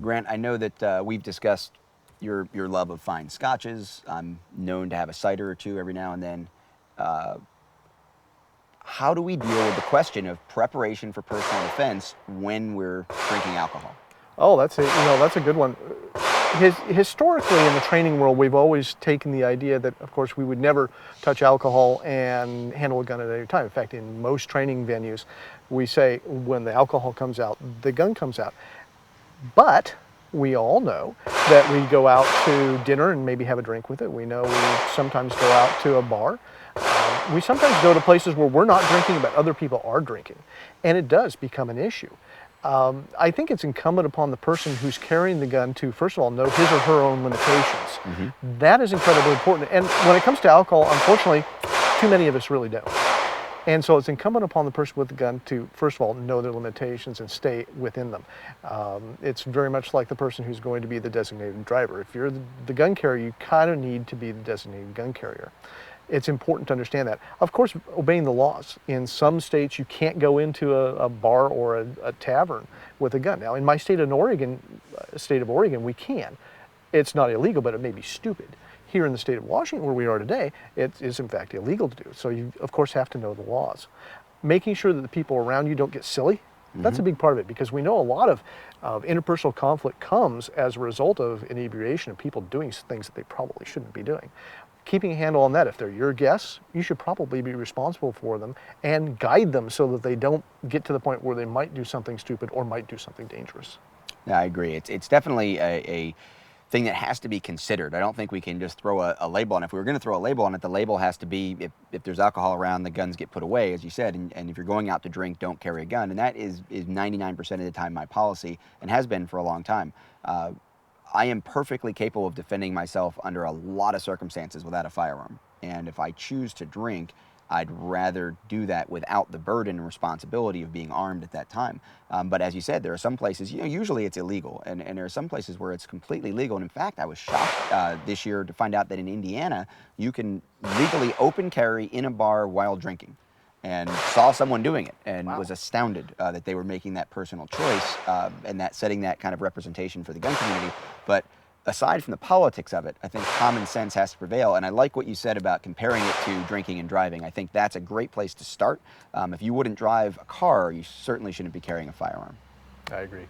Grant, I know that we've discussed your love of fine scotches. I'm known to have a cider or two every now and then. How do we deal with the question of preparation for personal defense when we're drinking alcohol? Oh, that's a good one. Historically, in the training world, we've always taken the idea that, of course, we would never touch alcohol and handle a gun at any time. In fact, in most training venues, we say when the alcohol comes out, the gun comes out. But we all know that we go out to dinner and maybe have a drink with it. We know we sometimes go out to a bar. We sometimes go to places where we're not drinking, but other people are drinking. And it does become an issue. I think it's incumbent upon the person who's carrying the gun to, first of all, know his or her own limitations. Mm-hmm. That is incredibly important. And when it comes to alcohol, unfortunately, too many of us really don't. And so it's incumbent upon the person with the gun to, first of all, know their limitations and stay within them. It's very much like the person who's going to be the designated driver. If you're the gun carrier, you kind of need to be the designated gun carrier. It's important to understand that. Of course, obeying the laws. In some states, you can't go into a bar or a tavern with a gun. Now, in my state of Oregon, we can. It's not illegal, but it may be stupid. Here in the state of Washington, where we are today, it is in fact illegal to do. So you, of course, have to know the laws. Making sure that the people around you don't get silly, that's a big part of it, because we know a lot of interpersonal conflict comes as a result of inebriation and people doing things that they probably shouldn't be doing. Keeping a handle on that, if they're your guests, you should probably be responsible for them and guide them so that they don't get to the point where they might do something stupid or might do something dangerous. Yeah, I agree. It's definitely a thing that has to be considered. I don't think we can just throw a label on it. If we were going to throw a label on it, the label has to be if there's alcohol around, the guns get put away, as you said, and if you're going out to drink, don't carry a gun. And that is 99% of the time my policy and has been for a long time. I am perfectly capable of defending myself under a lot of circumstances without a firearm. And if I choose to drink, I'd rather do that without the burden and responsibility of being armed at that time. But as you said, there are some places, usually it's illegal. And there are some places where it's completely legal. And in fact, I was shocked this year to find out that in Indiana, you can legally open carry in a bar while drinking. And saw someone doing it and was astounded that they were making that personal choice and that setting that kind of representation for the gun community. But aside from the politics of it, I think common sense has to prevail. And I like what you said about comparing it to drinking and driving. I think that's a great place to start. If you wouldn't drive a car, you certainly shouldn't be carrying a firearm. I agree.